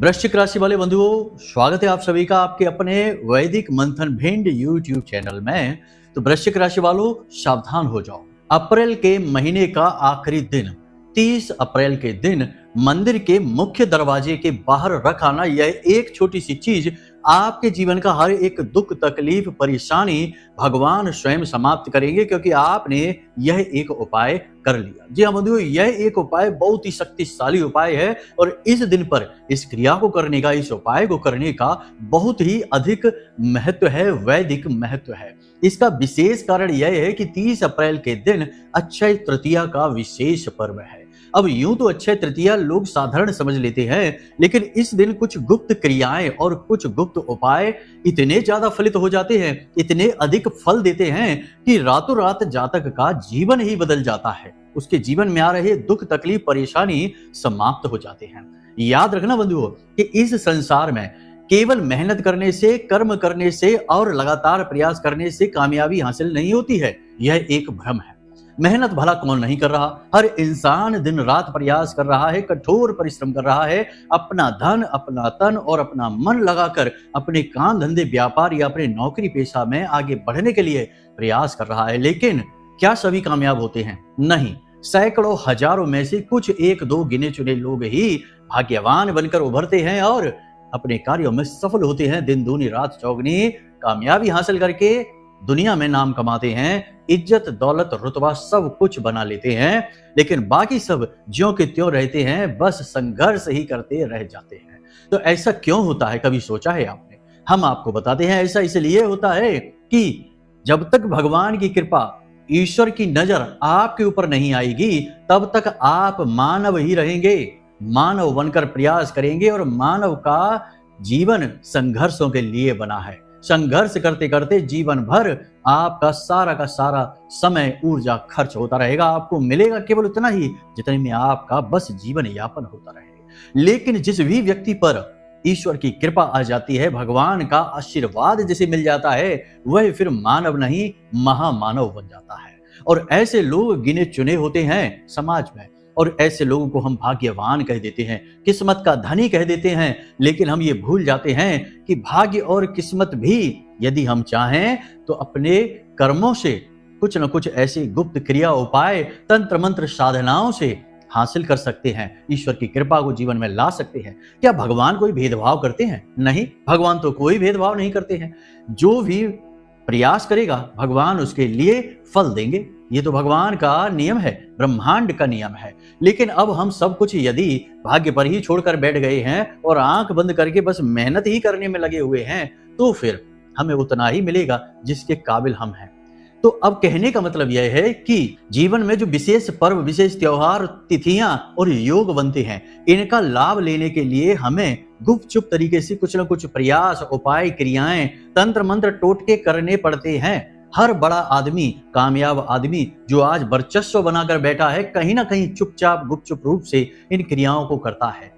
वृश्चिक राशि वाले बंधुओं, स्वागत है आप सभी का आपके अपने वैदिक मंथन भिंड यूट्यूब चैनल में। तो वृश्चिक राशि वालों, सावधान हो जाओ। अप्रैल के महीने का आखिरी दिन 30 अप्रैल के दिन मंदिर के मुख्य दरवाजे के बाहर रख आना, यह एक छोटी सी चीज आपके जीवन का हर एक दुख, तकलीफ, परेशानी भगवान स्वयं समाप्त करेंगे, क्योंकि आपने यह एक उपाय कर लिया। जी हाँ बंधुओं, यह एक उपाय बहुत ही शक्तिशाली उपाय है और इस दिन पर इस क्रिया को करने का, इस उपाय को करने का बहुत ही अधिक महत्व है, वैदिक महत्व है। इसका विशेष कारण यह है कि 30 अप्रैल के दिन अक्षय तृतीया का विशेष पर्व है। अब यूं तो अक्षय तृतीया लोग साधारण समझ लेते हैं, लेकिन इस दिन कुछ गुप्त क्रियाएं और कुछ गुप्त उपाय इतने ज्यादा फलित हो जाते हैं, इतने अधिक फल देते हैं कि रातों रात जातक का जीवन ही बदल जाता है। उसके जीवन में आ रहे दुख, तकलीफ, परेशानी समाप्त हो जाते हैं। याद रखना बंधुओं कि इस संसार में केवल मेहनत करने से, कर्म करने से और लगातार प्रयास करने से कामयाबी हासिल नहीं होती है। यह एक भ्रम है। मेहनत भला कौन नहीं कर रहा? हर इंसान दिन रात प्रयास कर रहा है, कठोर परिश्रम कर रहा है, अपना धन, अपना तन और अपना मन लगाकर अपने काम धंधे, व्यापार या अपने नौकरी पेशा में आगे बढ़ने के लिए प्रयास कर रहा है। लेकिन क्या सभी कामयाब होते हैं? नहीं। सैकड़ों, हजारों में से कुछ एक दो गिने चुने लोग ही भाग्यवान बनकर उभरते हैं और अपने कार्यों में सफल होते हैं। दिन दूनी रात चौगनी कामयाबी हासिल करके दुनिया में नाम कमाते हैं, इज्जत, दौलत, रुतबा सब कुछ बना लेते हैं, लेकिन बाकी सब ज्यों के त्यों रहते हैं, बस संघर्ष ही करते रह जाते हैं। तो ऐसा क्यों होता है, कभी सोचा है आपने? हम आपको बताते हैं। ऐसा इसलिए होता है कि जब तक भगवान की कृपा, ईश्वर की नजर आपके ऊपर नहीं आएगी, तब तक आप मानव ही रहेंगे, मानव बनकर प्रयास करेंगे और मानव का जीवन संघर्षों के लिए बना है। संघर्ष करते करते जीवन भर आपका सारा का सारा समय, ऊर्जा खर्च होता रहेगा। आपको मिलेगा केवल उतना ही जितने में आपका बस जीवन यापन होता रहेगा। लेकिन जिस भी व्यक्ति पर ईश्वर की कृपा आ जाती है, भगवान का आशीर्वाद जिसे मिल जाता है, वह फिर मानव नहीं महामानव बन जाता है। और ऐसे लोग गिने चुने होते हैं समाज में, और ऐसे लोगों को हम भाग्यवान कह देते हैं, किस्मत का धनी कह देते हैं। लेकिन हम ये भूल जाते हैं कि भाग्य और किस्मत भी यदि हम चाहें तो अपने कर्मों से कुछ न कुछ ऐसी गुप्त क्रिया, उपाय, तंत्र मंत्र, साधनाओं से हासिल कर सकते हैं, ईश्वर की कृपा को जीवन में ला सकते हैं। क्या भगवान कोई भेदभाव करते हैं? नहीं, भगवान तो कोई भेदभाव नहीं करते हैं। जो भी प्रयास करेगा भगवान उसके लिए फल देंगे। ये तो भगवान का नियम है, ब्रह्मांड का नियम है। लेकिन अब हम सब कुछ यदि भाग्य पर ही छोड़कर बैठ गए हैं और आंख बंद करके बस मेहनत ही करने में लगे हुए हैं, तो फिर हमें उतना ही मिलेगा जिसके काबिल हम हैं। तो अब कहने का मतलब यह है कि जीवन में जो विशेष पर्व, विशेष त्योहार, तिथियां और योग बनते हैं, इनका लाभ लेने के लिए हमें गुपचुप तरीके से कुछ न कुछ प्रयास, उपाय, क्रियाएं, तंत्र मंत्र, टोटके करने पड़ते हैं। हर बड़ा आदमी, कामयाब आदमी जो आज वर्चस्व बनाकर बैठा है, कहीं ना कहीं चुपचाप गुपचुप रूप से इन क्रियाओं को करता है।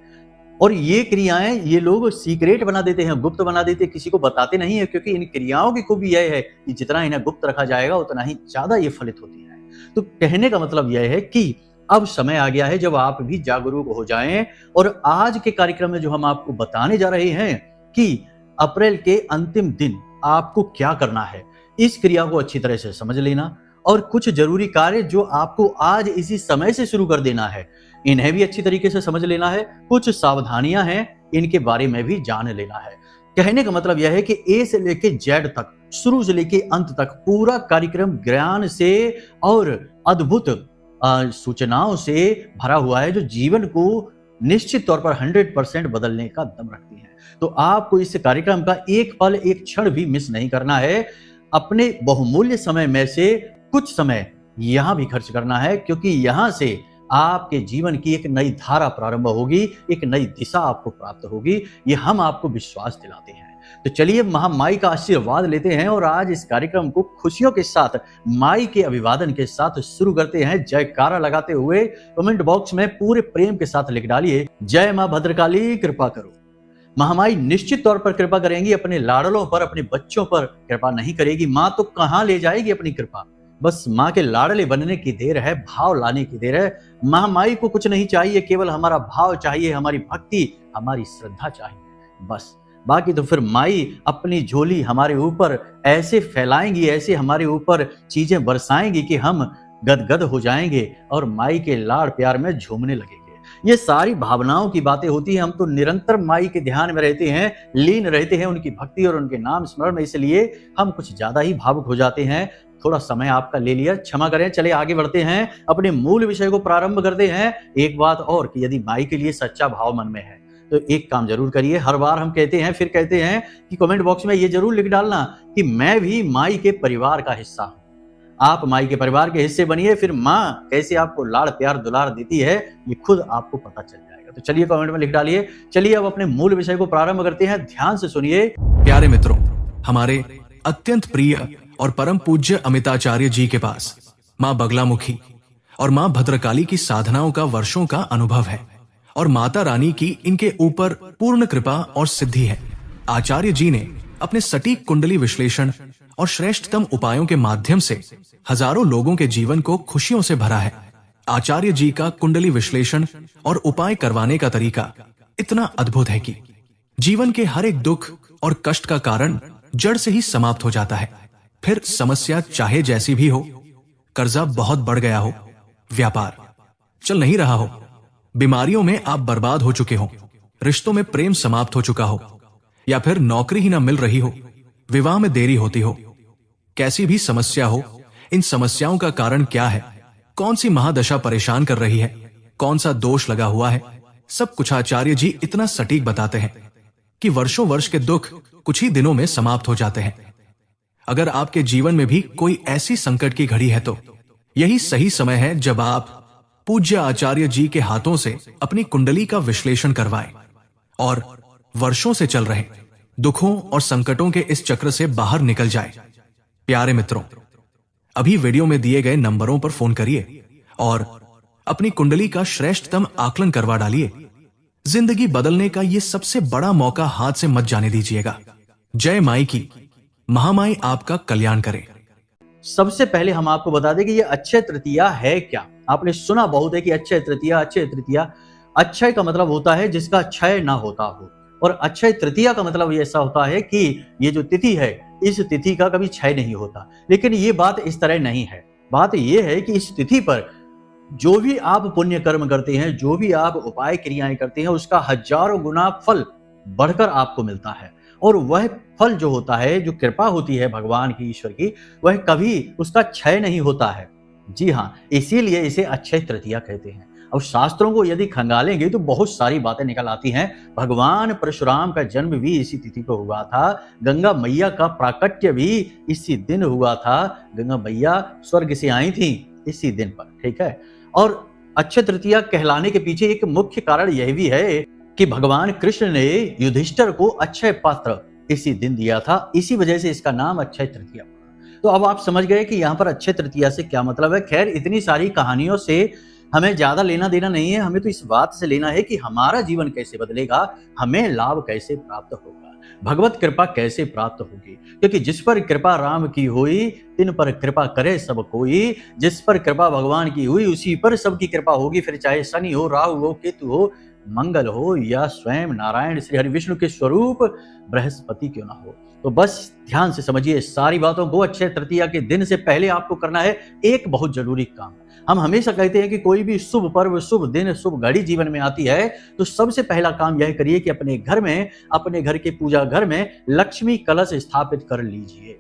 और ये क्रियाएं ये लोग सीक्रेट बना देते हैं, गुप्त बना देते हैं, किसी को बताते नहीं है, क्योंकि इन क्रियाओं की खूबी यह है कि जितना इन्हें गुप्त रखा जाएगा उतना ही ज्यादा ये फलित होती है। तो कहने का मतलब यह है कि अब समय आ गया है जब आप भी जागरूक हो जाएं। और आज के कार्यक्रम में जो हम आपको बताने जा रहे हैं कि अप्रैल के अंतिम दिन आपको क्या करना है, इस क्रिया को अच्छी तरह से समझ लेना और कुछ जरूरी कार्य जो आपको आज इसी समय से शुरू कर देना है, इन्हें भी अच्छी तरीके से समझ लेना है। कुछ सावधानियां हैं, इनके बारे में भी जान लेना है। कहने का मतलब यह है कि ए से लेके जेड तक, शुरू से लेके अंत तक पूरा कार्यक्रम ज्ञान से और अद्भुत सूचनाओं से भरा हुआ है, जो जीवन को निश्चित तौर पर 100% बदलने का दम रखती है। तो आपको इस कार्यक्रम का एक पल, एक क्षण भी मिस नहीं करना है। अपने बहुमूल्य समय में से कुछ समय यहां भी खर्च करना है, क्योंकि यहां से आपके जीवन की एक नई धारा प्रारंभ होगी, एक नई दिशा आपको प्राप्त होगी। ये हम आपको विश्वास दिलाते हैं। तो चलिए महामाई का आशीर्वाद लेते हैं और आज इस कार्यक्रम को खुशियों के साथ, माई के अभिवादन के साथ शुरू करते हैं। जयकारा लगाते हुए कमेंट बॉक्स में पूरे प्रेम के साथ लिख डालिए, जय मां भद्रकाली कृपा करो। महामाई निश्चित तौर पर कृपा करेंगी, अपने लाडलों पर, अपने बच्चों पर कृपा नहीं करेगी। मां तो कहां ले जाएगी अपनी कृपा? बस माँ के लाडले बनने की देर है, भाव लाने की देर है। महामाई को कुछ नहीं चाहिए, केवल हमारा भाव चाहिए, हमारी भक्ति, हमारी श्रद्धा चाहिए, बस। बाकी तो फिर माई अपनी झोली हमारे ऊपर ऐसे फैलाएंगी, ऐसे हमारे ऊपर चीजें बरसाएंगी कि हम गदगद हो जाएंगे और माई के लाड़ प्यार में झूमने लगेंगे। ये सारी भावनाओं की बातें होती हैं। हम तो निरंतर माई के ध्यान में रहते हैं, लीन रहते हैं उनकी भक्ति और उनके नाम स्मरण में, इसलिए हम कुछ ज्यादा ही भावुक हो जाते हैं। थोड़ा समय आपका ले लिया, क्षमा करें। चले आगे बढ़ते हैं, अपने मूल विषय को प्रारंभ करते हैं। एक बात और कि यदि माई के लिए सच्चा भाव मन में है तो एक काम जरूर करिए। हर बार हम कहते हैं, फिर कहते हैं कि कमेंट बॉक्स में ये जरूर लिख डालना कि मैं भी माई के परिवार का हिस्सा हूं। आप माई के परिवार के हिस्से बनिए, फिर माँ कैसे आपको लाड़ प्यार दुलार देती है ये खुद आपको पता चल जाएगा। तो चलिए कमेंट में लिख डालिए। चलिए अब अपने मूल विषय को प्रारंभ करते हैं, ध्यान से सुनिए। प्यारे मित्रों, हमारे अत्यंत प्रिय और परम पूज्य अमिताचार्य जी के पास माँ बगलामुखी और माँ भद्रकाली की साधनाओं का वर्षों का अनुभव है और माता रानी की इनके ऊपर पूर्ण कृपा और सिद्धि है। आचार्य जी ने अपने सटीक कुंडली विश्लेषण और श्रेष्ठतम उपायों के माध्यम से हजारों लोगों के जीवन को खुशियों से भरा है। आचार्य जी का कुंडली विश्लेषण और उपाय करवाने का तरीका इतना अद्भुत है कि जीवन के हर एक दुख और कष्ट का कारण जड़ से ही समाप्त हो जाता है। फिर समस्या चाहे जैसी भी हो, कर्जा बहुत बढ़ गया हो, व्यापार चल नहीं रहा हो, बीमारियों में आप बर्बाद हो चुके हो, रिश्तों में प्रेम समाप्त हो चुका हो, या फिर नौकरी ही ना मिल रही हो, विवाह में देरी होती हो, कैसी भी समस्या हो, इन समस्याओं का कारण क्या है, कौन सी महादशा परेशान कर रही है, कौन सा दोष लगा हुआ है, सब कुछ आचार्य जी इतना सटीक बताते हैं कि वर्षों वर्ष के दुख कुछ ही दिनों में समाप्त हो जाते हैं। अगर आपके जीवन में भी कोई ऐसी संकट की घड़ी है तो यही सही समय है जब आप पूज्य आचार्य जी के हाथों से अपनी कुंडली का विश्लेषण करवाएं और वर्षों से चल रहे दुखों और संकटों के इस चक्र से बाहर निकल जाए। प्यारे मित्रों, अभी वीडियो में दिए गए नंबरों पर फोन करिए और अपनी कुंडली का श्रेष्ठतम आकलन करवा डालिए। जिंदगी बदलने का ये सबसे बड़ा मौका हाथ से मत जाने दीजिएगा। जय माई की। महामाई आपका कल्याण करे। सबसे पहले हम आपको बता दें कि ये अक्षय तृतीया है क्या। आपने सुना बहुत है कि अक्षय तृतीया, अक्षय तृतीया। अक्षय का मतलब होता है जिसका क्षय ना होता हो, और अक्षय तृतीया का मतलब ऐसा होता है कि ये जो तिथि है इस तिथि का कभी क्षय नहीं होता। लेकिन ये बात इस तरह नहीं है। बात ये है कि इस तिथि पर जो भी आप पुण्य कर्म करते हैं, जो भी आप उपाय क्रियाएं करते हैं, उसका हजारों गुना फल बढ़कर आपको मिलता है। और वह फल जो होता है, जो कृपा होती है भगवान की, ईश्वर की, वह कभी उसका क्षय नहीं होता है। जी हाँ, इसीलिए इसे अक्षय तृतीया कहते हैं। अब शास्त्रों को यदि खंगालेंगे तो बहुत सारी बातें निकल आती हैं। भगवान परशुराम का जन्म भी इसी तिथि पर हुआ था। गंगा मैया का प्राकट्य भी इसी दिन हुआ था। गंगा मैया स्वर्ग से आई थी इसी दिन पर, ठीक है। और अक्षय तृतीया कहलाने के पीछे एक मुख्य कारण यह भी है कि भगवान कृष्ण ने युधिष्ठिर को अक्षय पात्र इसी दिन दिया था, इसी वजह से इसका नाम अक्षय तृतीया पड़ा। तो अब आप समझ गए कि यहाँ पर अक्षय तृतीया से क्या मतलब है। खैर, इतनी सारी कहानियों से हमें ज्यादा लेना देना नहीं है। हमें तो इस बात से लेना है कि हमारा जीवन कैसे बदलेगा, हमें लाभ कैसे प्राप्त होगा, भगवत कृपा कैसे प्राप्त होगी। क्योंकि जिस पर कृपा राम की हुई तिन पर कृपा करे सब कोई। जिस पर कृपा भगवान की हुई उसी पर सबकी कृपा होगी। फिर चाहे शनि हो, राहु हो, केतु हो, मंगल हो, या स्वयं नारायण श्री हरि विष्णु के स्वरूप बृहस्पति क्यों ना हो। तो बस ध्यान से समझिए सारी बातों को। अक्षय तृतीया के दिन से पहले आपको करना है एक बहुत जरूरी काम। हम हमेशा कहते हैं कि कोई भी शुभ पर्व, शुभ दिन, शुभ घड़ी जीवन में आती है तो सबसे पहला काम यह करिए कि अपने घर में, अपने घर के पूजा घर में लक्ष्मी कलश स्थापित कर लीजिए।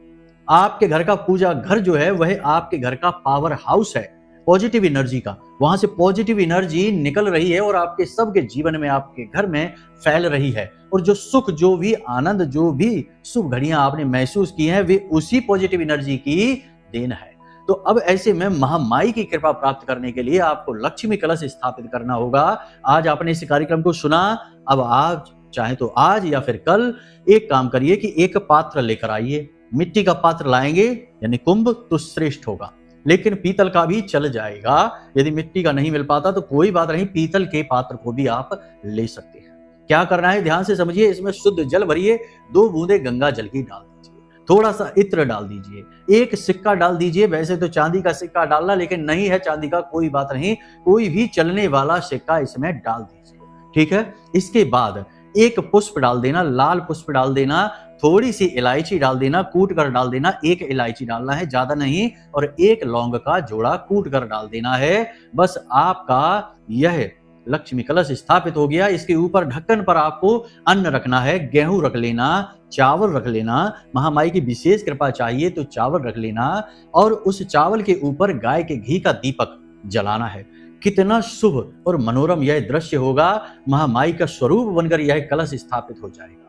आपके घर का पूजा घर जो है वह आपके घर का पावर हाउस है, पॉजिटिव एनर्जी का। वहां से पॉजिटिव एनर्जी निकल रही है और आपके सबके जीवन में, आपके घर में फैल रही है। और जो सुख, जो भी आनंद, जो भी शुभ घड़ियां आपने महसूस की हैं, वे उसी पॉजिटिव एनर्जी की देन है। तो अब ऐसे में महामाई की कृपा प्राप्त करने के लिए आपको लक्ष्मी कलश स्थापित करना होगा। आज आपने इस कार्यक्रम को सुना, अब आप चाहे तो आज या फिर कल एक काम करिए कि एक पात्र लेकर आइए। मिट्टी का पात्र लाएंगे यानी कुंभ तो श्रेष्ठ होगा, लेकिन पीतल का भी चल जाएगा। यदि मिट्टी का नहीं मिल पाता तो कोई बात नहीं, पीतल के पात्र को भी आप ले सकते हैं। क्या करना है ध्यान से समझिए। इसमें शुद्ध जल भरिए, 2 बूंदे गंगा जल की डाल दीजिए। थोड़ा सा इत्र डाल दीजिए, एक सिक्का डाल दीजिए। वैसे तो चांदी का सिक्का डालना, लेकिन नहीं है चांदी का, कोई बात नहीं, कोई भी चलने वाला सिक्का इसमें डाल दीजिए, ठीक है। इसके बाद एक पुष्प डाल देना, लाल पुष्प डाल देना, थोड़ी सी इलायची डाल देना, कूट कर डाल देना, एक इलायची डालना है, ज्यादा नहीं, और एक लौंग का जोड़ा कूट कर डाल देना है। बस आपका यह लक्ष्मी कलश स्थापित हो गया। इसके ऊपर ढक्कन पर आपको अन्न रखना है, गेहूं रख लेना, चावल रख लेना, महामाई की विशेष कृपा चाहिए तो चावल रख लेना, और उस चावल के ऊपर गाय के घी का दीपक जलाना है। कितना शुभ और मनोरम यह दृश्य होगा, महामाई का स्वरूप बनकर यह कलश स्थापित हो जाएगा।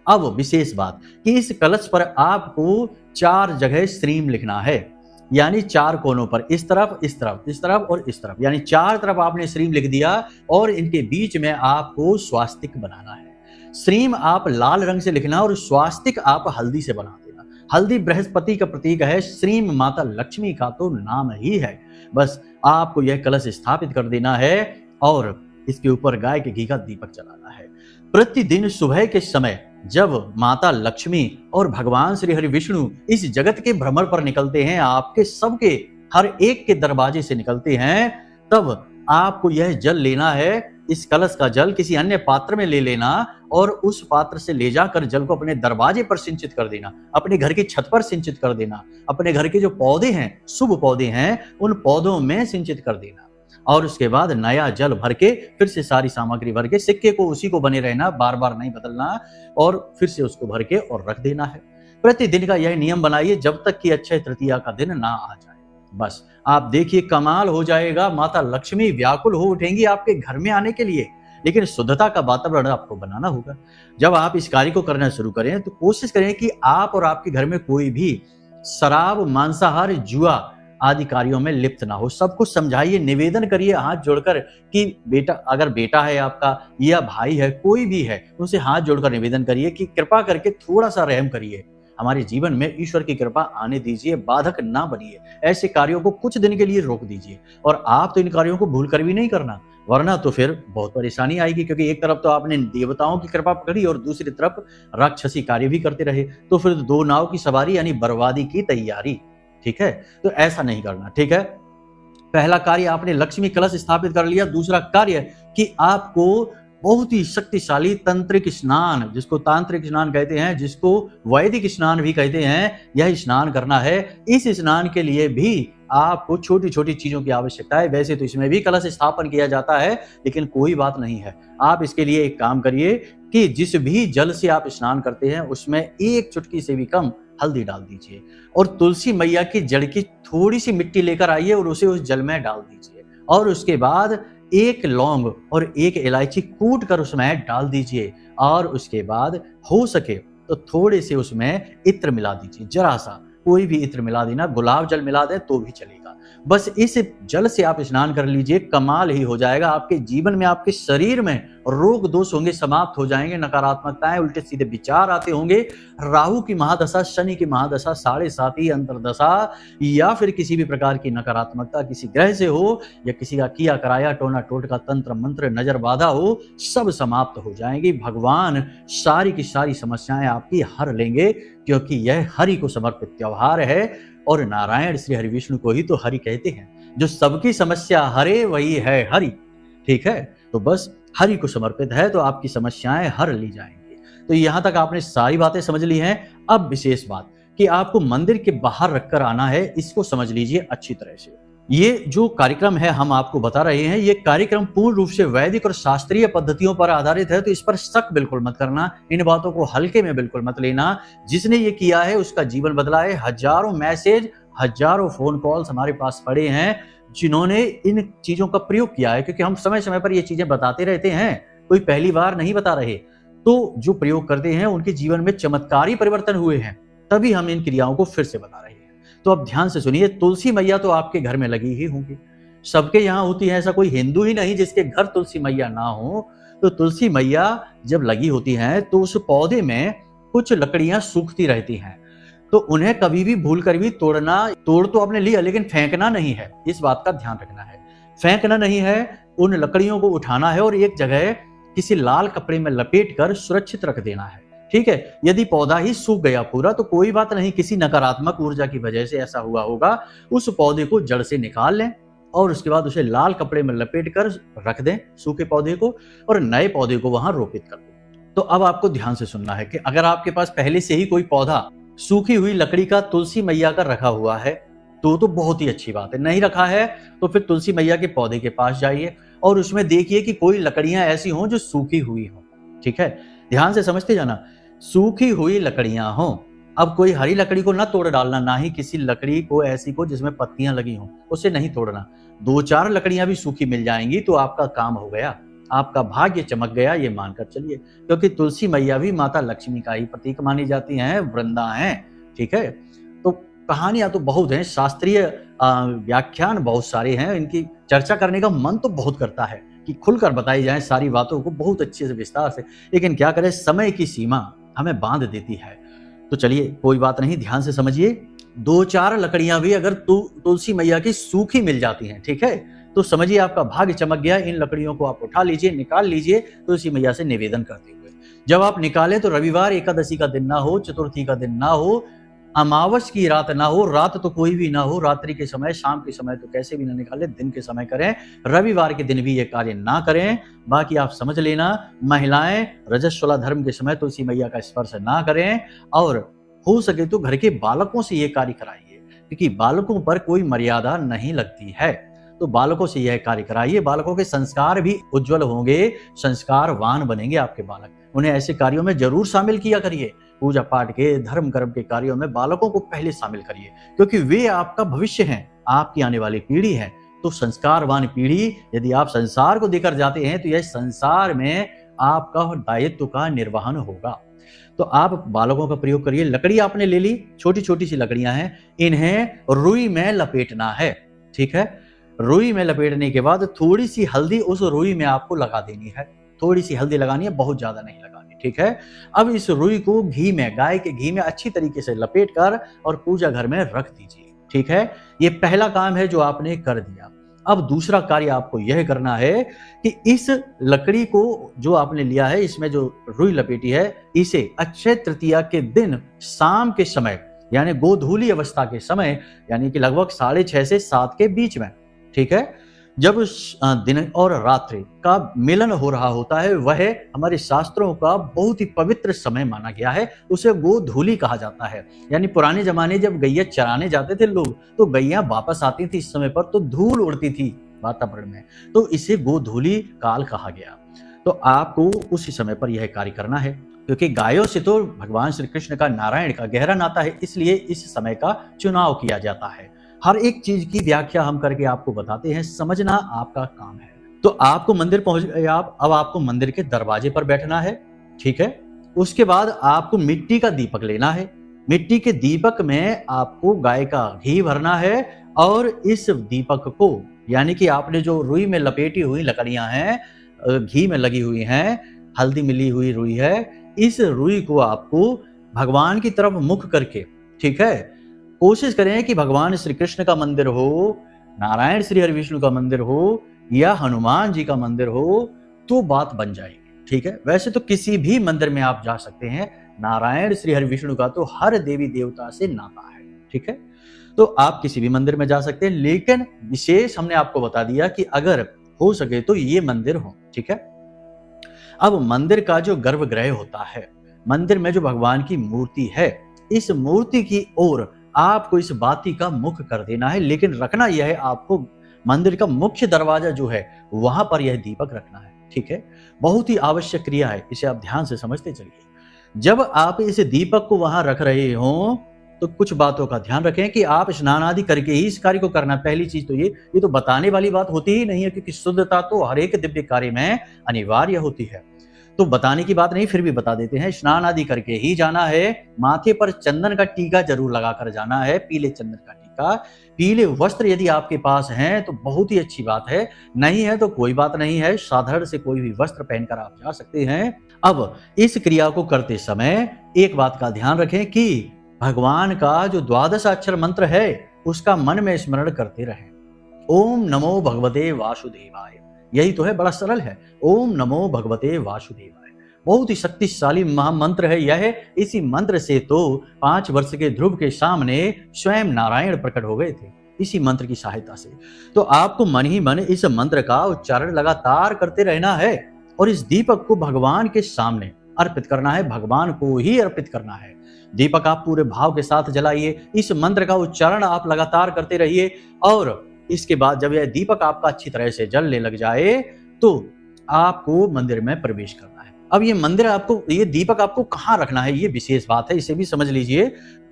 अब विशेष बात कि इस कलश पर आपको 4 जगह श्रीम लिखना है, यानी 4 कोनों पर, इस तरफ, इस तरफ, इस तरफ और इस तरफ, यानी 4 तरफ आपने श्रीम लिख दिया, और इनके बीच में आपको स्वास्तिक बनाना है। श्रीम आप लाल रंग से लिखना और स्वास्तिक आप हल्दी से बना देना। हल्दी बृहस्पति का प्रतीक है, श्रीम माता लक्ष्मी का तो नाम ही है। बस आपको यह कलश स्थापित कर देना है और इसके ऊपर गाय के घी का दीपक जलाना है। प्रतिदिन सुबह के समय जब माता लक्ष्मी और भगवान श्री हरि विष्णु इस जगत के भ्रमण पर निकलते हैं, आपके सबके हर एक के दरवाजे से निकलते हैं, तब आपको यह जल लेना है। इस कलश का जल किसी अन्य पात्र में ले लेना और उस पात्र से ले जाकर जल को अपने दरवाजे पर सिंचित कर देना, अपने घर की छत पर सिंचित कर देना, अपने घर के जो पौधे हैं, शुभ पौधे हैं, उन पौधों में सिंचित कर देना, और उसके बाद नया जल भर के फिर से सारी सामग्री भर के, सिक्के को उसी को बने रहना, बार बार नहीं बदलना, और फिर से उसको भर के और रख देना है। प्रतिदिन का यह नियम बनाइए जब तक कि अक्षय तृतीया का दिन ना आ जाए। बस आप देखिए कमाल हो जाएगा, माता लक्ष्मी व्याकुल हो उठेंगी आपके घर में आने के लिए। लेकिन शुद्धता का वातावरण आपको बनाना होगा। जब आप इस कार्य को करना शुरू करें तो कोशिश करें कि आप और आपके घर में कोई भी शराब, मांसाहार, जुआ आदि कार्यों में लिप्त ना हो। सबको समझाइए, निवेदन करिए हाथ जोड़कर कि बेटा, अगर बेटा है आपका या भाई है, कोई भी है, उनसे हाथ जोड़कर निवेदन करिए कि कृपा करके थोड़ा सा रहम करिए, हमारे जीवन में ईश्वर की कृपा आने दीजिए, बाधक ना बनिए। ऐसे कार्यों को कुछ दिन के लिए रोक दीजिए, और आप तो इन कार्यों को भूल कर भी नहीं करना, वरना तो फिर बहुत परेशानी आएगी। क्योंकि एक तरफ तो आपने देवताओं की कृपा पकड़ी और दूसरी तरफ राक्षसी कार्य भी करते रहे, तो फिर 2 नाव की सवारी यानी बर्बादी की तैयारी। ठीक है, तो ऐसा नहीं करना। ठीक है, पहला कार्य आपने लक्ष्मी कलश स्थापित कर लिया। दूसरा कार्य कि आपको बहुत ही शक्तिशाली तंत्रिक स्नान, जिसको तांत्रिक स्नान कहते हैं, जिसको वैदिक स्नान भी कहते हैं, यह स्नान करना है। इस स्नान के लिए भी आपको छोटी छोटी चीजों की आवश्यकता है। वैसे तो इसमें भी कलश स्थापन किया जाता है, लेकिन कोई बात नहीं है। आप इसके लिए एक काम करिए कि जिस भी जल से आप स्नान करते हैं उसमें 1 चुटकी से भी कम हल्दी डाल दीजिए, और तुलसी मैया की जड़ की थोड़ी सी मिट्टी लेकर आइए और उसे उस जल में डाल दीजिए, और उसके बाद 1 लौंग और 1 इलायची कूट कर उसमें डाल दीजिए, और उसके बाद हो सके तो थोड़े से उसमें इत्र मिला दीजिए, जरा सा, कोई भी इत्र मिला देना, गुलाब जल मिला दें तो भी चलेगा। बस इस जल से आप स्नान कर लीजिए, कमाल ही हो जाएगा। आपके जीवन में, आपके शरीर में रोग दोष होंगे समाप्त हो जाएंगे, नकारात्मकताएं, उल्टे सीधे विचार आते होंगे। राहु की महादशा, शनि की महादशा, 7.5 अंतरदशा, या फिर किसी भी प्रकार की नकारात्मकता किसी ग्रह से हो, या किसी का किया कराया टोना टोटका तंत्र मंत्र नजर बाधा हो, सब समाप्त हो जाएंगी। भगवान सारी की सारी समस्याएं आपकी हर लेंगे, क्योंकि यह हरि को समर्पित त्योहार है, और नारायण श्री हरि विष्णु को ही तो हरि कहते हैं। जो सबकी समस्या हरे वही है हरि। ठीक है, तो बस हरि को समर्पित है तो आपकी समस्याएं हर ली जाएंगी। तो यहां तक आपने सारी बातें समझ ली हैं। अब विशेष बात कि आपको मंदिर के बाहर रखकर आना है, इसको समझ लीजिए अच्छी तरह से। ये जो कार्यक्रम है हम आपको बता रहे हैं, ये कार्यक्रम पूर्ण रूप से वैदिक और शास्त्रीय पद्धतियों पर आधारित है, तो इस पर शक बिल्कुल मत करना, इन बातों को हल्के में बिल्कुल मत लेना। जिसने ये किया है उसका जीवन बदला है। हजारों मैसेज, हजारों फोन कॉल्स हमारे पास पड़े हैं जिन्होंने इन चीजों का प्रयोग किया है, क्योंकि हम समय समय पर ये चीजें बताते रहते हैं, कोई पहली बार नहीं बता रहे। तो जो प्रयोग करते हैं उनके जीवन में चमत्कारी परिवर्तन हुए हैं, तभी हम इन क्रियाओं को फिर से बता रहे हैं। तो अब ध्यान से सुनिए, तुलसी मैया तो आपके घर में लगी ही होंगी, सबके यहाँ होती है, ऐसा कोई हिंदू ही नहीं जिसके घर तुलसी मैया ना हो। तो तुलसी मैया जब लगी होती हैं तो उस पौधे में कुछ लकड़ियां सूखती रहती हैं, तो उन्हें कभी भी भूल कर भी तोड़ तो आपने लिया, लेकिन फेंकना नहीं है, इस बात का ध्यान रखना है। फेंकना नहीं है, उन लकड़ियों को उठाना है और एक जगह किसी लाल कपड़े में लपेट कर सुरक्षित रख देना है। ठीक है। यदि पौधा ही सूख गया पूरा तो कोई बात नहीं, किसी नकारात्मक ऊर्जा की वजह से ऐसा हुआ होगा। उस पौधे को जड़ से निकाल लें और उसके बाद उसे लाल कपड़े में लपेट कर रख दें सूखे पौधे को, और नए पौधे को वहां रोपित कर दें। तो अब आपको ध्यान से सुनना है कि अगर आपके पास पहले से ही कोई पौधा सूखी हुई लकड़ी का तुलसी मैया का रखा हुआ है तो बहुत ही अच्छी बात है। नहीं रखा है तो फिर तुलसी मैया के पौधे के पास जाइए और उसमें देखिए कि कोई लकड़ियां ऐसी हों जो सूखी हुई हों। ठीक है, ध्यान से समझते जाना, सूखी हुई लकड़ियां हों। अब कोई हरी लकड़ी को ना तोड़ डालना, ना ही किसी लकड़ी को ऐसी को जिसमें पत्तियां लगी हों, उसे नहीं तोड़ना। 2-4 लकड़ियां भी सूखी मिल जाएंगी तो आपका काम हो गया, आपका भाग्य चमक गया, ये मानकर चलिए। क्योंकि तुलसी मैया भी माता लक्ष्मी का ही प्रतीक मानी जाती हैं, वृंदा हैं। ठीक है, तो कहानियां तो बहुत हैं, शास्त्रीय व्याख्यान बहुत सारे हैं, इनकी चर्चा करने का मन तो बहुत करता है कि खुलकर बताई जाए सारी बातों को बहुत अच्छे से विस्तार से, लेकिन क्या करें, समय की सीमा हमें बांध देती है। तो चलिए कोई बात नहीं, ध्यान से समझिए। 2-4 लकड़ियां भी अगर तुलसी मैया की सूखी मिल जाती हैं, ठीक है, तो समझिए आपका भाग्य चमक गया। इन लकड़ियों को आप उठा लीजिए, निकाल लीजिए तुलसी मैया से निवेदन करते हुए। जब आप निकालें तो रविवार एकादशी का दिन ना हो, चतुर्थी का दिन ना हो, अमावस की रात ना हो, रात तो कोई भी ना हो, रात्रि के समय, शाम के समय तो कैसे भी ना निकालें, दिन के समय करें। रविवार के दिन भी ये कार्य ना करें। बाकी आप समझ लेना, महिलाएं रजस्वला धर्म के समय तुलसी मैया का स्पर्श ना करें, और हो सके तो घर के बालकों से ये कार्य कराइए, क्योंकि बालकों पर कोई मर्यादा नहीं लगती है। तो बालकों से यह कार्य कराइए, बालकों के संस्कार भी उज्जवल होंगे, संस्कारवान बनेंगे आपके बालक। उन्हें ऐसे कार्यों में जरूर शामिल किया करिए। पूजा पाठ के, धर्म कर्म के कार्यों में बालकों को पहले शामिल करिए, क्योंकि वे आपका भविष्य हैं, आपकी आने वाली पीढ़ी है। तो संस्कारवान पीढ़ी यदि आप संसार को देकर जाते हैं तो यह संसार में आपका दायित्व का निर्वहन होगा। तो आप बालकों का प्रयोग करिए। लकड़ी आपने ले ली, छोटी छोटी सी लकड़ियां हैं, इन्हें रुई में लपेटना है। ठीक है, रुई में लपेटने के बाद थोड़ी सी हल्दी उस रुई में आपको लगा देनी है। थोड़ी सी हल्दी लगानी है, बहुत ज्यादा नहीं लगानी। ठीक है, अब इस रुई को घी में, गाय के घी में अच्छी तरीके से लपेट कर और पूजा घर में रख दीजिए। ठीक है, ये पहला काम है जो आपने कर दिया। अब दूसरा कार्य आपको यह करना है कि इस लकड़ी को जो आपने लिया है, इसमें जो रुई लपेटी है, इसे अक्षय तृतीया के दिन शाम के समय, यानी गोधूली अवस्था के समय, यानी कि लगभग 6:30 से 7 के बीच में, ठीक है, जब दिन और रात्रि का मिलन हो रहा होता है, वह हमारे शास्त्रों का बहुत ही पवित्र समय माना गया है। उसे गोधूली कहा जाता है। यानी पुराने जमाने जब गैया चराने जाते थे लोग, तो गैया वापस आती थी इस समय पर, तो धूल उड़ती थी वातावरण में, तो इसे गोधूली काल कहा गया। तो आपको उसी समय पर यह कार्य करना है, क्योंकि गायों से तो भगवान श्री कृष्ण का, नारायण का गहरा नाता है, इसलिए इस समय का चुनाव किया जाता है। हर एक चीज की व्याख्या हम करके आपको बताते हैं, समझना आपका काम है। तो आपको मंदिर पहुंच गए आप, अब आपको मंदिर के दरवाजे पर बैठना है। ठीक है, उसके बाद आपको मिट्टी का दीपक लेना है। मिट्टी के दीपक में आपको गाय का घी भरना है, और इस दीपक को, यानी कि आपने जो रुई में लपेटी हुई लकड़ियां हैं, घी में लगी हुई हैं, हल्दी मिली हुई रुई है, इस रुई को आपको भगवान की तरफ मुख करके, ठीक है, कोशिश करें कि भगवान श्री कृष्ण का मंदिर हो, नारायण श्री हरि विष्णु का मंदिर हो, या हनुमान जी का मंदिर हो, तो बात बन जाएगी। ठीक है, वैसे तो किसी भी मंदिर में आप जा सकते हैं, नारायण श्री हरि विष्णु का तो हर देवी देवता से नाता है। ठीक है, तो आप किसी भी मंदिर में जा सकते हैं, लेकिन विशेष हमने आपको बता दिया कि अगर हो सके तो ये मंदिर हो। ठीक है, अब मंदिर का जो गर्भगृह होता है, मंदिर में जो भगवान की मूर्ति है, इस मूर्ति की ओर आपको इस बाती का मुख कर देना है, लेकिन रखना यह है, आपको मंदिर का मुख्य दरवाजा जो है वहां पर यह दीपक रखना है। ठीक है, बहुत ही आवश्यक क्रिया है, इसे आप ध्यान से समझते चलिए। जब आप इस दीपक को वहां रख रहे हो तो कुछ बातों का ध्यान रखें कि आप स्नान आदि करके ही इस कार्य को करना। पहली चीज तो ये तो बताने वाली बात होती ही नहीं है, क्योंकि शुद्धता तो हर एक दिव्य कार्य में अनिवार्य होती है, तो बताने की बात नहीं, फिर भी बता देते हैं। स्नान आदि करके ही जाना है। माथे पर चंदन का टीका जरूर लगाकर जाना है, पीले चंदन का टीका। पीले वस्त्र यदि आपके पास हैं तो बहुत ही अच्छी बात है, नहीं है तो कोई बात नहीं है, साधारण से कोई भी वस्त्र पहनकर आप जा सकते हैं। अब इस क्रिया को करते समय एक बात का ध्यान रखें कि भगवान का जो 12 अक्षर मंत्र है उसका मन में स्मरण करते रहें। ओम नमो भगवते वासुदेवाय, यही तो है, बड़ा सरल है। ओम नमो भगवते वासुदेवाय। बहुत ही शक्तिशाली महामंत्र है यह। इसी मंत्र से तो 5 वर्ष के ध्रुव के सामने स्वयं नारायण प्रकट हो गए थे, इसी मंत्र की सहायता से। तो आपको मन ही मन इस मंत्र का उच्चारण लगातार करते रहना है और इस दीपक को भगवान के सामने अर्पित करना है, भगवान को ही अर्पित करना है। दीपक आप पूरे भाव के साथ जलाइए, इस मंत्र का उच्चारण आप लगातार करते रहिए और इसके बाद जब यह दीपक आपका अच्छी तरह से जलने लग जाए तो आपको मंदिर में प्रवेश करना है। अब ये दीपक आपको कहाँ रखना है, ये विशेष बात है, इसे भी समझ लीजिए।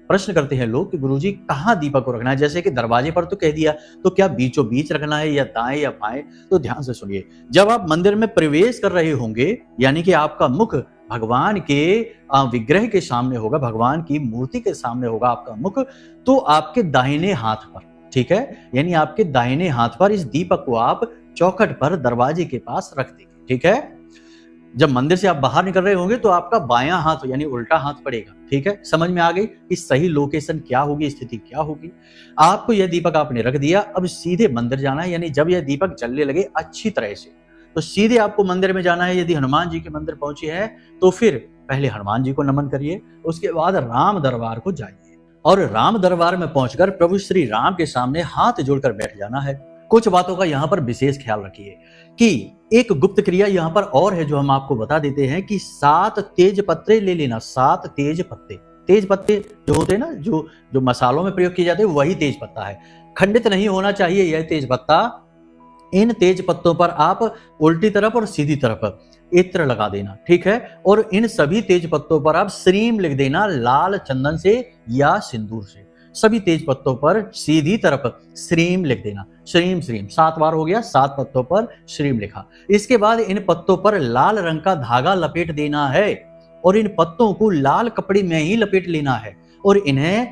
प्रश्न करते हैं लोग कि गुरुजी कहाँ दीपक को रखना है, जैसे कि दरवाजे पर तो कह दिया, तो क्या बीचों बीच रखना है या दाएं या बाएं? तो ध्यान से सुनिए, जब आप मंदिर में प्रवेश कर रहे होंगे, यानी कि आपका मुख भगवान के विग्रह के सामने होगा, भगवान की मूर्ति के सामने होगा आपका मुख, तो आपके दाहिने हाथ पर, ठीक है, यानी आपके दाहिने हाथ पर इस दीपक को आप चौखट पर दरवाजे के पास रख देंगे, ठीक है। जब मंदिर से आप बाहर निकल रहे होंगे तो आपका बायां हाथ यानी उल्टा हाथ पड़ेगा, ठीक है। समझ में आ गई कि सही लोकेशन क्या होगी, स्थिति क्या होगी। आपको यह दीपक आपने रख दिया, अब सीधे मंदिर जाना है, यानी जब यह दीपक जलने लगे अच्छी तरह से तो सीधे आपको मंदिर में जाना है। यदि हनुमान जी के मंदिर पहुंचे हैं तो फिर पहले हनुमान जी को नमन करिए, उसके बाद राम दरबार को जाइए और राम दरबार में पहुंचकर प्रभु श्री राम के सामने हाथ जोड़कर बैठ जाना है। कुछ बातों का यहाँ पर विशेष ख्याल रखिए कि एक गुप्त क्रिया यहाँ पर और है जो हम आपको बता देते हैं कि 7 तेज पत्ते ले लेना। 7 तेज पत्ते जो होते हैं ना, जो मसालों में प्रयोग किए जाते हैं, वही तेज पत्ता है, खंडित नहीं होना चाहिए यह तेज पत्ता। इन तेज पत्तों पर आप उल्टी तरफ और सीधी तरफ इत्र लगा देना, ठीक है। और इन सभी तेज पत्तों पर आप श्रीम लिख देना, लाल चंदन से या सिंदूर से। सभी तेज पत्तों पर सीधी तरफ श्रीम लिख देना, श्रीम श्रीम 7 बार हो गया, 7 पत्तों पर श्रीम लिखा। इसके बाद इन पत्तों पर लाल रंग का धागा लपेट देना है और इन पत्तों को लाल कपड़े में ही लपेट लेना है और इन्हें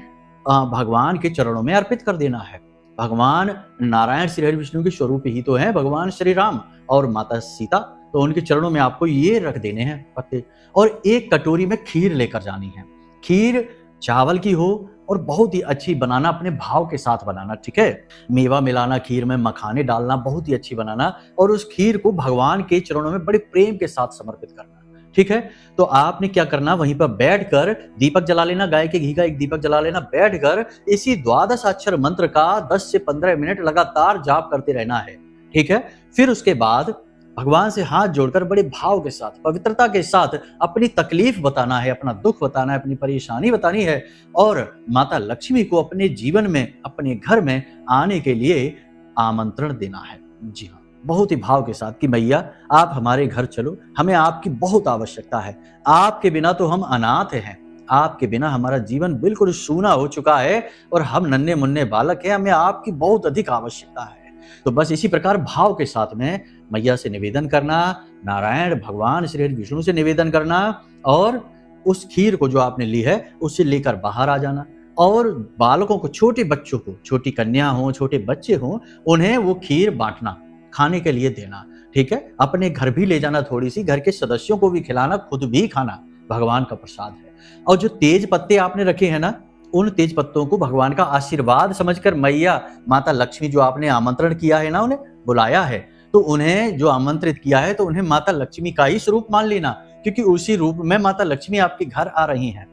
भगवान के चरणों में अर्पित कर देना है। भगवान नारायण श्री हरि विष्णु के स्वरूप ही तो हैं भगवान श्री राम और माता सीता, तो उनके चरणों में आपको ये रख देने हैं पत्ते। और एक कटोरी में खीर लेकर जानी है। खीर चावल की हो और बहुत ही अच्छी बनाना, अपने भाव के साथ बनाना, ठीक है। मेवा मिलाना खीर में, मखाने डालना, बहुत ही अच्छी बनाना और उस खीर को भगवान के चरणों में बड़े प्रेम के साथ समर्पित करना, ठीक है। तो आपने क्या करना, वहीं पर बैठकर दीपक जला लेना, गाय के घी का एक दीपक जला लेना, बैठकर इसी 12 अक्षर मंत्र का 10 से 15 मिनट लगातार जाप करते रहना है, ठीक है। फिर उसके बाद भगवान से हाथ जोड़कर बड़े भाव के साथ, पवित्रता के साथ अपनी तकलीफ बताना है, अपना दुख बताना है, अपनी परेशानी बतानी है और माता लक्ष्मी को अपने जीवन में, अपने घर में आने के लिए आमंत्रण देना है। जी हाँ, बहुत ही भाव के साथ कि मैया आप हमारे घर चलो, हमें आपकी बहुत आवश्यकता है, आपके बिना तो हम अनाथ हैं, आपके बिना हमारा जीवन बिल्कुल सूना हो चुका है और हम नन्हे मुन्ने बालक हैं, हमें आपकी बहुत अधिक आवश्यकता है। तो बस इसी प्रकार भाव के साथ में मैया से निवेदन करना, नारायण भगवान श्री हरि विष्णु से निवेदन करना और उस खीर को जो आपने ली है उसे लेकर बाहर आ जाना और बालकों को, छोटे बच्चों को, छोटी कन्या हो, छोटे बच्चे हो, उन्हें वो खीर बांटना, खाने के लिए देना, ठीक है। अपने घर भी ले जाना, थोड़ी सी घर के सदस्यों को भी खिलाना, खुद भी खाना, भगवान का प्रसाद है। और जो तेज पत्ते आपने रखे हैं ना, उन तेज पत्तों को भगवान का आशीर्वाद समझकर मैया माता लक्ष्मी जो आपने आमंत्रण किया है ना, उन्हें बुलाया है, तो उन्हें जो आमंत्रित किया है तो उन्हें माता लक्ष्मी का ही स्वरूप मान लेना, क्योंकि उसी रूप में माता लक्ष्मी आपके घर आ रही हैं।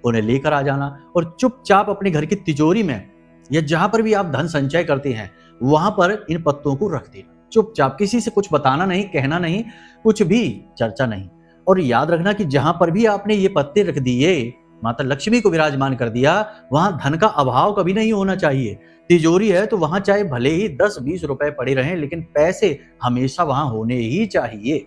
उन्हें लेकर आ जाना और चुपचाप अपने घर की तिजोरी में या जहां पर भी आप धन संचय करते हैं वहां पर इन पत्तों को रख देना, चुपचाप, किसी से कुछ बताना नहीं, कहना नहीं, कुछ भी चर्चा नहीं। और याद रखना कि जहां पर भी आपने ये पत्ते रख दिए, माता लक्ष्मी को विराजमान कर दिया, वहां धन का अभाव कभी नहीं होना चाहिए। तिजोरी है तो वहां चाहे भले ही 10-20 रुपए पड़े रहें, लेकिन पैसे हमेशा वहां होने ही चाहिए,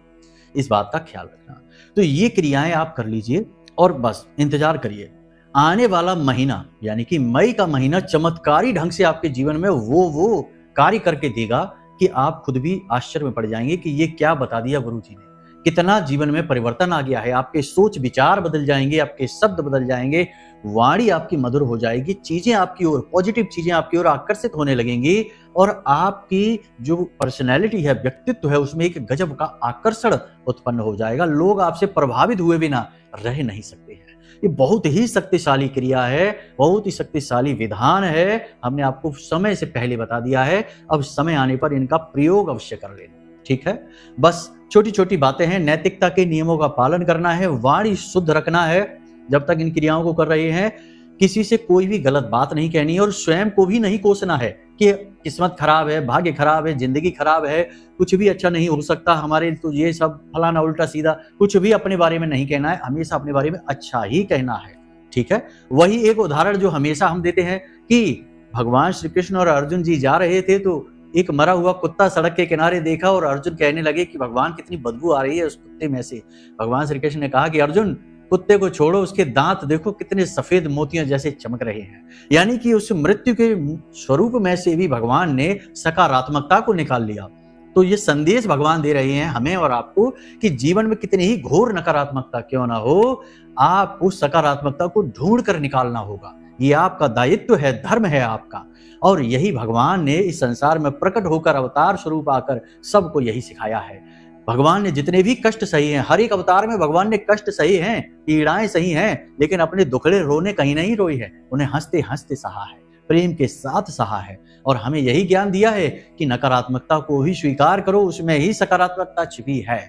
इस बात का ख्याल रखना। तो ये क्रियाएं आप कर लीजिए और बस इंतजार करिए। आने वाला महीना यानी कि मई का महीना चमत्कारी ढंग से आपके जीवन में वो कार्य करके देगा कि आप खुद भी आश्चर्य में पड़ जाएंगे कि ये क्या बता दिया गुरु जी ने, कितना जीवन में परिवर्तन आ गया है। आपके सोच विचार बदल जाएंगे, आपके शब्द बदल जाएंगे, वाणी आपकी मधुर हो जाएगी, चीजें आपकी ओर, पॉजिटिव चीजें आपकी ओर आकर्षित होने लगेंगी और आपकी जो पर्सनैलिटी है, व्यक्तित्व है, उसमें एक गजब का आकर्षण उत्पन्न हो जाएगा। लोग आपसे प्रभावित हुए बिना रह नहीं सकते हैं। ये बहुत ही शक्तिशाली क्रिया है, बहुत ही शक्तिशाली विधान है। हमने आपको समय से पहले बता दिया है, अब समय आने पर इनका प्रयोग अवश्य कर लेना, ठीक है। बस छोटी छोटी बातें हैं, नैतिकता के नियमों का पालन करना है, वाणी शुद्ध रखना है जब तक इन क्रियाओं को कर रहे हैं, किसी से कोई भी गलत बात नहीं कहनी है और स्वयं को भी नहीं कोसना है कि किस्मत खराब है, भाग्य खराब है, जिंदगी खराब है, कुछ भी अच्छा नहीं हो सकता हमारे, तो ये सब फलाना उल्टा सीधा कुछ भी अपने बारे में नहीं कहना है, हमेशा अपने बारे में अच्छा ही कहना है। ठीक है, वही एक उदाहरण जो हमेशा हम देते हैं कि भगवान श्री कृष्ण और अर्जुन जी जा रहे थे तो एक मरा हुआ कुत्ता सड़क के किनारे देखा और अर्जुन कहने लगे कि भगवान कितनी बदबू आ रही है उस कुत्ते में से। भगवान श्री कृष्ण ने कहा कि अर्जुन कुत्ते को छोड़ो, उसके दांत देखो कितने सफेद मोतियों जैसे चमक रहे हैं। यानी कि उस मृत्यु के स्वरूप में से भी भगवान ने सकारात्मकता को निकाल लिया। तो ये संदेश भगवान दे रहे हैं हमें और आपको कि जीवन में कितनी ही घोर नकारात्मकता क्यों ना हो, आप उस सकारात्मकता को ढूंढ कर निकालना होगा। ये आपका दायित्व है, धर्म है आपका। और यही भगवान ने इस संसार में प्रकट होकर अवतार स्वरूप आकर सबको यही सिखाया है। भगवान ने जितने भी कष्ट सही हैं, हर एक अवतार में भगवान ने कष्ट सही हैं, पीड़ाएं सही हैं, लेकिन अपने दुखड़े रोने कहीं नहीं रोई है, उन्हें हंसते हंसते सहा है, प्रेम के साथ सहा है। और हमें यही ज्ञान दिया है कि नकारात्मकता को भी स्वीकार करो, उसमें ही सकारात्मकता छिपी है।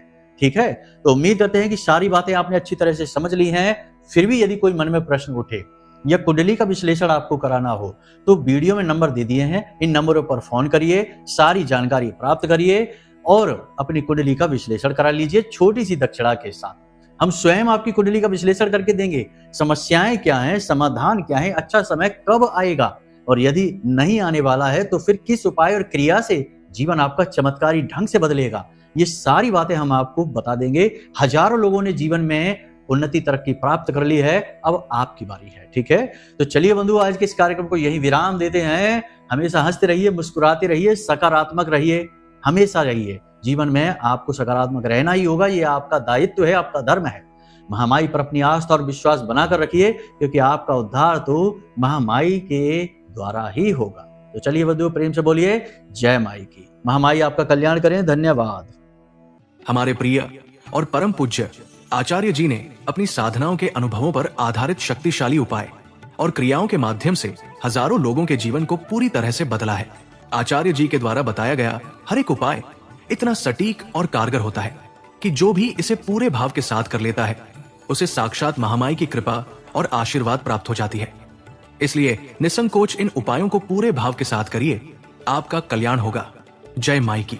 ठीक है, तो उम्मीद करते हैं कि सारी बातें आपने अच्छी तरह से समझ ली हैं। फिर भी यदि कोई मन में प्रश्न उठे या कुंडली का विश्लेषण आपको कराना हो तो वीडियो में नंबर दे दिए हैं, इन नंबरों पर फोन करिए, सारी जानकारी प्राप्त करिए और अपनी कुंडली का विश्लेषण करा लीजिए छोटी सी दक्षिणा के साथ। हम स्वयं आपकी कुंडली का विश्लेषण करके देंगे, समस्याएं क्या हैं, समाधान क्या है, अच्छा समय कब आएगा और यदि नहीं आने वाला है तो फिर किस उपाय और क्रिया से जीवन आपका चमत्कारी ढंग से बदलेगा। ये सारी बातें हम आपको बता देंगे। हजारों लोगों ने जीवन में उन्नति तरक्की प्राप्त कर ली है, अब आपकी बारी है। ठीक है, तो चलिए बंधु, आज के इस कार्यक्रम को यही विराम देते हैं। हमेशा हंसते रहिए, मुस्कुराते रहिए, सकारात्मक रहिए, हमेशा रहिए। जीवन में आपको सकारात्मक रहना ही होगा, ये आपका दायित्व है, आपका धर्म है। महामाई पर अपनी आस्था और विश्वास बनाकर रखिए, क्योंकि आपका उद्धार तो महामाई के द्वारा ही होगा। तो चलिए बंधु, प्रेम से बोलिए जय माई की। महामाई आपका कल्याण करें। धन्यवाद। हमारे प्रिय और परम पूज्य आचार्य जी ने अपनी साधनाओं के अनुभवों पर आधारित शक्तिशाली उपाय और क्रियाओं के माध्यम से हजारों लोगों के जीवन को पूरी तरह से बदला है। आचार्य जी के द्वारा बताया गया हर एक उपाय इतना सटीक और कारगर होता है कि जो भी इसे पूरे भाव के साथ कर लेता है उसे साक्षात महामाई की कृपा और आशीर्वाद प्राप्त हो जाती है। इसलिए निसंकोच इन उपायों को पूरे भाव के साथ करिए, आपका कल्याण होगा। जय माई की।